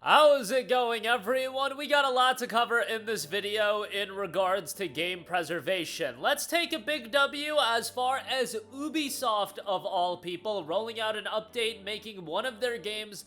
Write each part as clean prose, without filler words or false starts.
How's it going, everyone? We got a lot to cover in this video in regards to game preservation. Let's take a big W as far as Ubisoft, of all people, rolling out an update making one of their games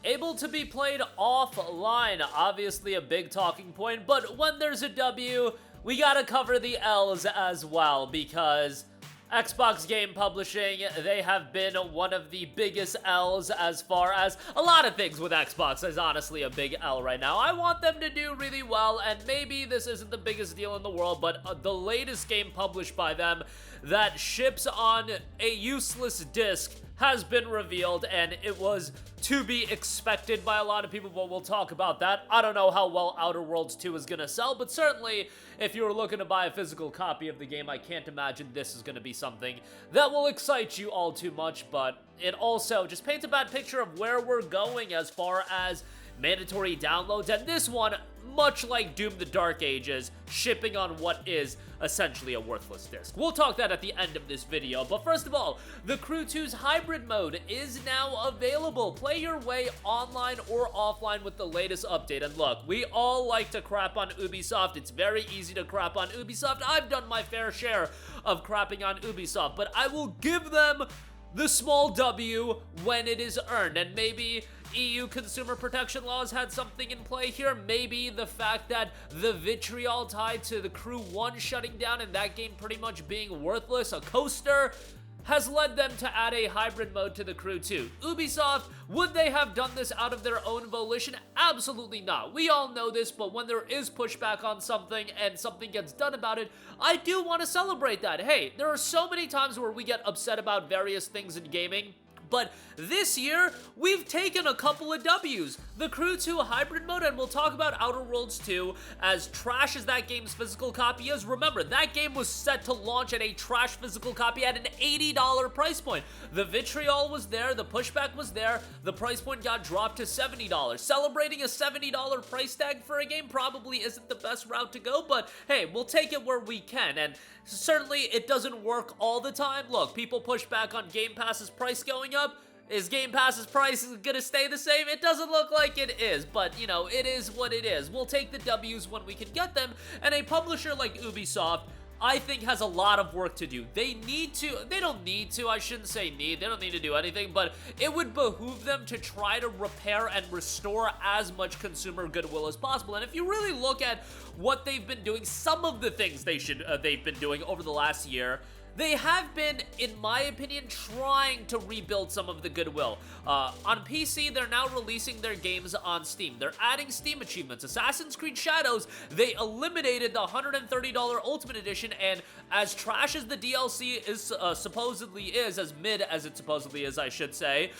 able to be played offline. Obviously a big talking point, but when there's a W, we gotta cover the L's as well, because Xbox Game Publishing, they have been one of the biggest L's as far as a lot of things with Xbox is honestly a big L right now. I want them to do really well, and maybe this isn't the biggest deal in the world, but the latest game published by them that ships on a useless disc has been revealed, and it was to be expected by a lot of people, but we'll talk about that. I don't know how well Outer Worlds 2 is gonna sell, but certainly if you were looking to buy a physical copy of the game, I can't imagine this is gonna be something that will excite you all too much, but it also just paints a bad picture of where we're going as far as mandatory downloads, and this one, much like Doom the Dark Ages, shipping on what is essentially a worthless disc. We'll talk that at the end of this video, but first of all, The Crew 2's hybrid mode is now available. Play your way online or offline with the latest update, and look, we all like to crap on Ubisoft. It's very easy to crap on Ubisoft. I've done my fair share of crapping on Ubisoft, but I will give them the small W when it is earned, and maybe EU consumer protection laws had something in play here. Maybe the fact that the vitriol tied to The Crew 1 shutting down and that game pretty much being worthless, a coaster, has led them to add a hybrid mode to The Crew 2. Ubisoft, would they have done this out of their own volition? Absolutely not. We all know this, but when there is pushback on something and something gets done about it, I do want to celebrate that. Hey, there are so many times where we get upset about various things in gaming, but this year, we've taken a couple of W's. The Crew 2 hybrid mode, and we'll talk about Outer Worlds 2, as trash as that game's physical copy is. Remember, that game was set to launch at a trash physical copy at an $80 price point. The vitriol was there, the pushback was there, the price point got dropped to $70. Celebrating a $70 price tag for a game probably isn't the best route to go, but hey, we'll take it where we can, and certainly it doesn't work all the time. Look, people push back on Game Pass's price going up. Is Game Pass's price gonna stay the same? It doesn't look like it is, but, you know, it is what it is. We'll take the W's when we can get them, and a publisher like Ubisoft, I think, has a lot of work to do. They don't need to, I shouldn't say need, they don't need to do anything, but it would behoove them to try to repair and restore as much consumer goodwill as possible. And if you really look at what they've been doing, some of the things they've been doing over the last year, they have been, in my opinion, trying to rebuild some of the goodwill. On PC, they're now releasing their games on Steam. They're adding Steam achievements. Assassin's Creed Shadows, they eliminated the $130 Ultimate Edition, and as trash as the DLC is supposedly is, as mid as it supposedly is, I should say,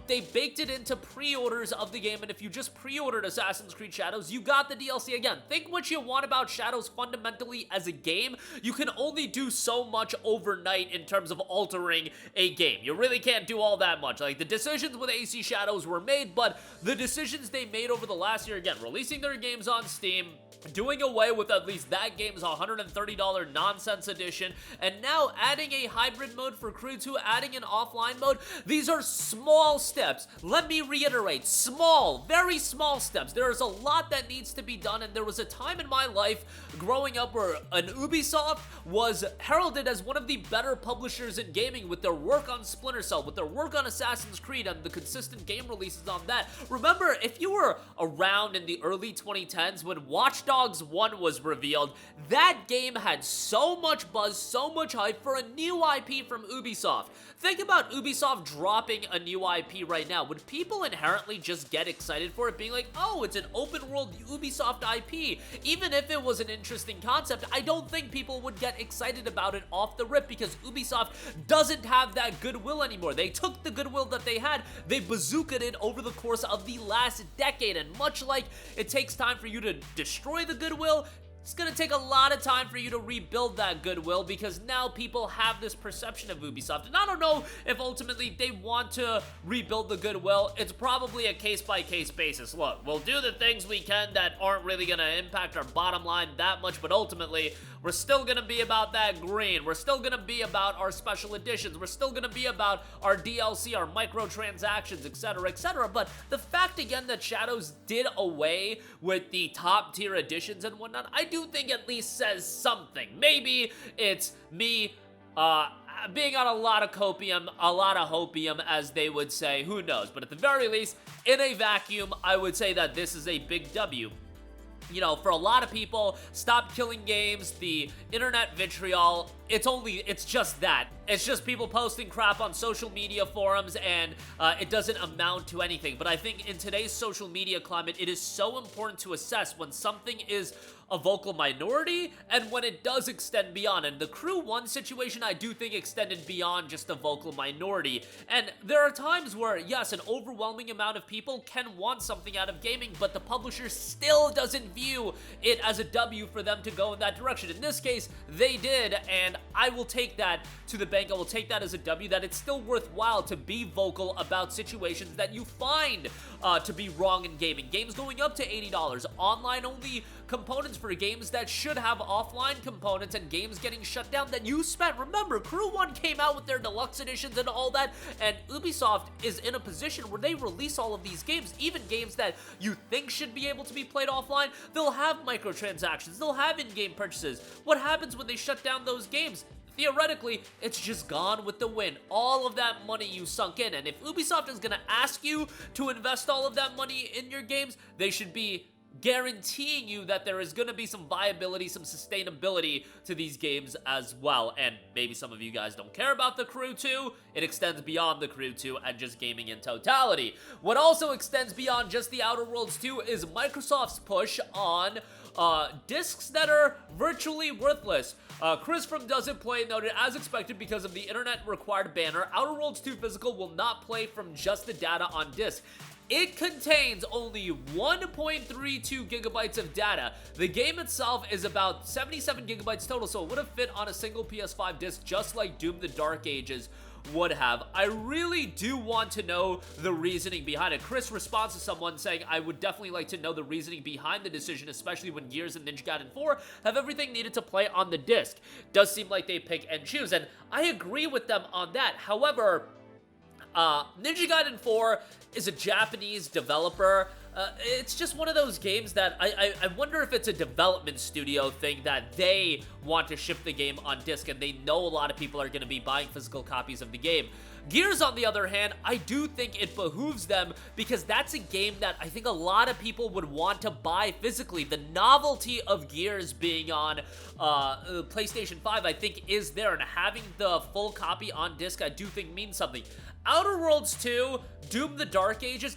they baked it into pre-orders of the game, and if you just pre-ordered Assassin's Creed Shadows, you got the DLC again. Think what you want about Shadows fundamentally as a game. You can only do so much overnight in terms of altering a game. You really can't do all that much. Like, the decisions with AC Shadows were made, but the decisions they made over the last year, again, releasing their games on Steam, doing away with at least that game's $130 nonsense edition, and now adding a hybrid mode for Crew 2, adding an offline mode, these are small steps. Let me reiterate, small, very small steps. There is a lot that needs to be done, and there was a time in my life growing up where an Ubisoft was heralded as one of the better publishers in gaming with their work on Splinter Cell, with their work on Assassin's Creed, and the consistent game releases on that. Remember, if you were around in the early 2010s when Watch Dogs 1 was revealed, that game had so much buzz, so much hype for a new IP from Ubisoft. Think about Ubisoft dropping a new IP right now. Would people inherently just get excited for it, being like, oh, it's an open world Ubisoft IP? Even if it was an interesting concept, I don't think people would get excited about it off the rip, because Ubisoft doesn't have that goodwill anymore. They took the goodwill that they had, they bazookaed it over the course of the last decade, and much like it takes time for you to destroy the goodwill, it's gonna take a lot of time for you to rebuild that goodwill, because now people have this perception of Ubisoft. And I don't know if ultimately they want to rebuild the goodwill. It's probably a case-by-case basis. Look, we'll do the things we can that aren't really gonna impact our bottom line that much, but ultimately, we're still gonna be about that green. We're still gonna be about our special editions. We're still gonna be about our DLC, our microtransactions, etc., etc. But the fact, again, that Shadows did away with the top-tier editions and whatnot, I do think at least says something. Maybe it's me being on a lot of copium, a lot of hopium, as they would say, who knows. But at the very least, in a vacuum, I would say that this is a big W. You know, for a lot of people, stop killing games, the internet vitriol, it's just that. It's just people posting crap on social media forums, and it doesn't amount to anything. But I think in today's social media climate, it is so important to assess when something is a vocal minority and when it does extend beyond. And the Crew 1 situation, I do think, extended beyond just a vocal minority. And there are times where, yes, an overwhelming amount of people can want something out of gaming, but the publisher still doesn't view it as a W for them to go in that direction. In this case, they did, and I will take that to the bank. I will take that as a W, that it's still worthwhile to be vocal about situations that you find to be wrong in gaming. Games going up to $80, online-only components for games that should have offline components, and games getting shut down that you spent. Remember, Crew 1 came out with their deluxe editions and all that, and Ubisoft is in a position where they release all of these games, even games that you think should be able to be played offline. They'll have microtransactions, they'll have in-game purchases. What happens when they shut down those games? Theoretically, it's just gone with the wind. All of that money you sunk in. And if Ubisoft is gonna ask you to invest all of that money in your games, they should be guaranteeing you that there is going to be some viability, some sustainability to these games as well. And maybe some of you guys don't care about the Crew 2. It extends beyond the Crew 2 and just gaming in totality. What also extends beyond just the Outer Worlds 2 is Microsoft's push on discs that are virtually worthless. Chris from Does It Play noted, as expected, because of the internet required banner, Outer Worlds 2 Physical will not play from just the data on disc. It contains only 1.32 gigabytes of data. The game itself is about 77 gigabytes total, so it would have fit on a single PS5 disc, just like Doom the Dark Ages would have. I really do want to know the reasoning behind it. Chris responds to someone saying, I would definitely like to know the reasoning behind the decision, especially when Gears and Ninja Gaiden 4 have everything needed to play on the disc. Does seem like they pick and choose, and I agree with them on that. However, Ninja Gaiden 4 is a Japanese developer. It's just one of those games that I wonder if it's a development studio thing that they want to ship the game on disc, and they know a lot of people are going to be buying physical copies of the game. Gears, on the other hand, I do think it behooves them, because that's a game that I think a lot of people would want to buy physically. The novelty of Gears being on PlayStation 5, I think, is there, and having the full copy on disc, I do think means something. Outer Worlds 2, Doom the Dark Ages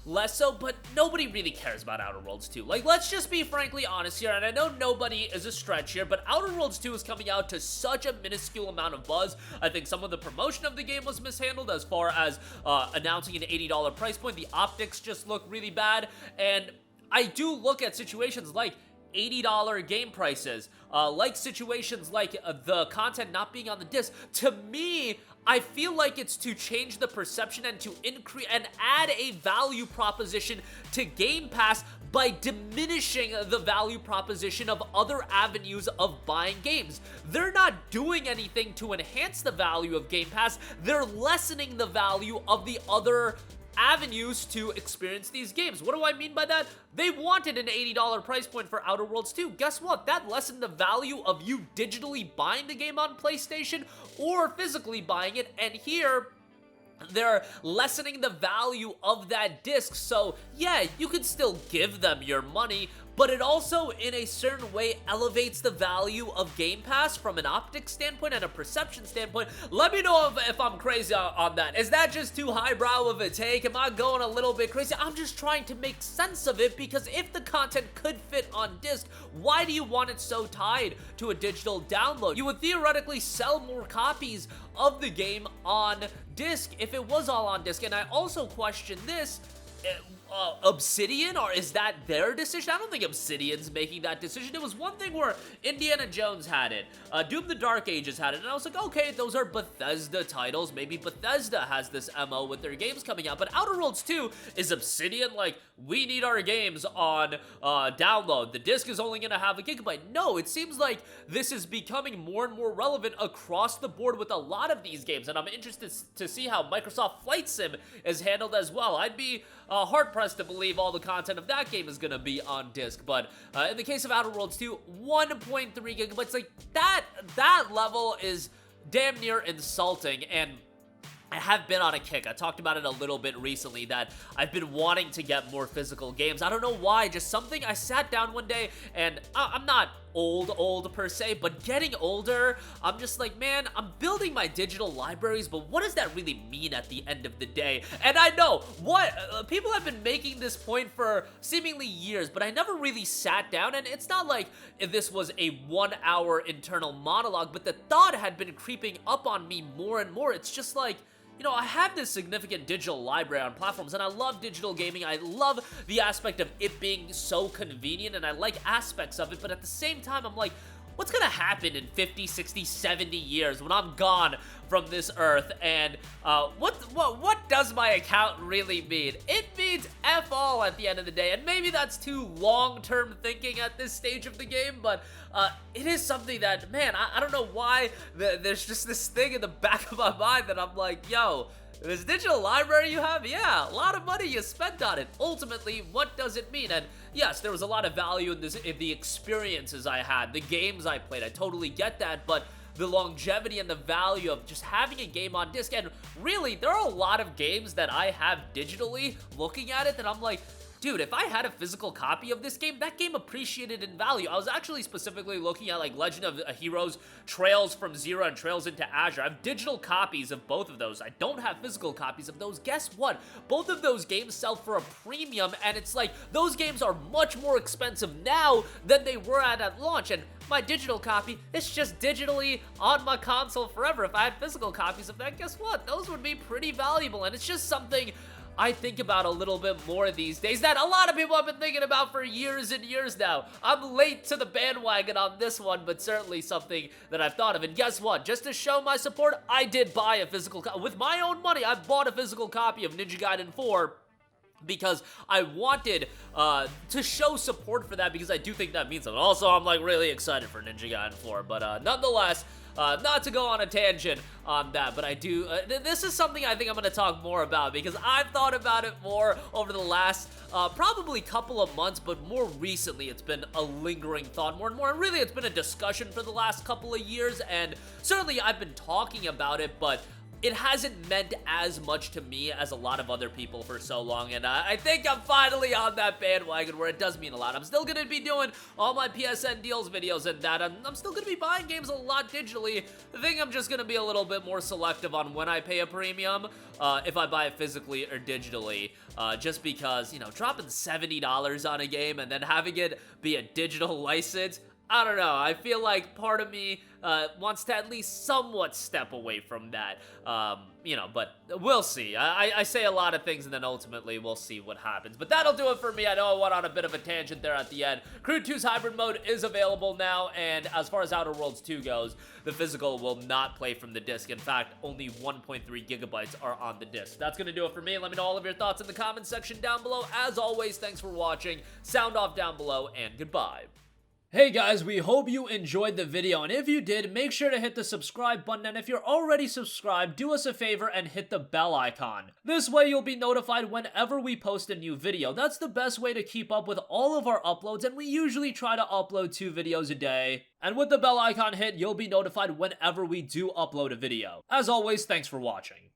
less so, but nobody really cares about Outer Worlds 2. Like, let's just be frankly honest here, and I know nobody is a stretch here, but Outer Worlds 2 is coming out to such a minuscule amount of buzz. I think some of the promotion of the game was mishandled as far as announcing an $80 price point. The optics just look really bad, and I do look at situations like $80 game prices, like situations like the content not being on the disc. To me, I feel like it's to change the perception and to increase and add a value proposition to Game Pass by diminishing the value proposition of other avenues of buying games. They're not doing anything to enhance the value of Game Pass. They're lessening the value of the other avenues to experience these games. What do I mean by that? They wanted an $80 price point for Outer Worlds 2. Guess what? That lessened the value of you digitally buying the game on PlayStation or physically buying it, and here they're lessening the value of that disc. So yeah, you can still give them your money, but it also, in a certain way, elevates the value of Game Pass from an optics standpoint and a perception standpoint. Let me know if I'm crazy on that. Is that just too highbrow of a take? Am I going a little bit crazy? I'm just trying to make sense of it, because if the content could fit on disc, why do you want it so tied to a digital download? You would theoretically sell more copies of the game on disc if it was all on disc. And I also question this: Obsidian, or is that their decision? I don't think Obsidian's making that decision. It was one thing where Indiana Jones had it, Doom the Dark Ages had it, and I was like, okay, those are Bethesda titles. Maybe Bethesda has this MO with their games coming out, but Outer Worlds 2 is Obsidian like, we need our games on download. The disc is only gonna have 1 gigabyte. No, it seems like this is becoming more and more relevant across the board with a lot of these games, and I'm interested to see how Microsoft Flight Sim is handled as well. I'd be hard-pressed to believe all the content of that game is gonna be on disc, but in the case of Outer Worlds 2, 1.3 gigabytes, like, that level is damn near insulting, and I have been on a kick. I talked about it a little bit recently that I've been wanting to get more physical games. I don't know why, just something. I sat down one day, and I'm not old per se, but getting older, I'm just like, man, I'm building my digital libraries, but what does that really mean at the end of the day? And I know what people have been making this point for seemingly years, but I never really sat down, and it's not like this was a 1-hour internal monologue, but the thought had been creeping up on me more and more. It's just like, you know, I have this significant digital library on platforms, and I love digital gaming. I love the aspect of it being so convenient, and I like aspects of it, but at the same time, I'm like, what's gonna happen in 50, 60, 70 years when I'm gone from this earth, and what does my account really mean? It means F all at the end of the day, and maybe that's too long-term thinking at this stage of the game, but it is something that, man, I don't know why there's just this thing in the back of my mind that I'm like, yo, this digital library you have, yeah, a lot of money you spent on it. Ultimately, what does it mean? And yes, there was a lot of value in the experiences I had, the games I played. I totally get that, but the longevity and the value of just having a game on disc, and really, there are a lot of games that I have digitally, looking at it, that I'm like, dude, if I had a physical copy of this game, that game appreciated in value. I was actually specifically looking at like Legend of Heroes, Trails from Zero and Trails into Azure. I have digital copies of both of those. I don't have physical copies of those. Guess what? Both of those games sell for a premium, and it's like, those games are much more expensive now than they were at launch, and my digital copy, it's just digitally on my console forever. If I had physical copies of that, guess what? Those would be pretty valuable, and it's just something I think about a little bit more these days that a lot of people have been thinking about for years and years now. I'm late to the bandwagon on this one, but certainly something that I've thought of. And guess what? Just to show my support, I did buy a physical copy. With my own money, I bought a physical copy of Ninja Gaiden 4 because I wanted to show support for that, because I do think that means something. Also, I'm like really excited for Ninja Gaiden 4, but nonetheless, not to go on a tangent on that, but I do, this is something I think I'm going to talk more about, because I've thought about it more over the last probably couple of months, but more recently it's been a lingering thought more and more, and really it's been a discussion for the last couple of years, and certainly I've been talking about it, but it hasn't meant as much to me as a lot of other people for so long, and I think I'm finally on that bandwagon where it does mean a lot. I'm still going to be doing all my PSN deals videos and that, and I'm still going to be buying games a lot digitally. The thing, I'm just going to be a little bit more selective on when I pay a premium, if I buy it physically or digitally, just because, you know, dropping $70 on a game and then having it be a digital license, I don't know, I feel like part of me wants to at least somewhat step away from that, you know, but we'll see. I say a lot of things, and then ultimately we'll see what happens. But that'll do it for me. I know I went on a bit of a tangent there at the end. Crew 2's hybrid mode is available now, and as far as Outer Worlds 2 goes, the physical will not play from the disc. In fact, only 1.3 gigabytes are on the disc. That's going to do it for me. Let me know all of your thoughts in the comment section down below. As always, thanks for watching. Sound off down below, and goodbye. Hey guys, we hope you enjoyed the video, and if you did, make sure to hit the subscribe button, and if you're already subscribed, do us a favor and hit the bell icon. This way you'll be notified whenever we post a new video. That's the best way to keep up with all of our uploads, and we usually try to upload 2 videos a day. And with the bell icon hit, you'll be notified whenever we do upload a video. As always, thanks for watching.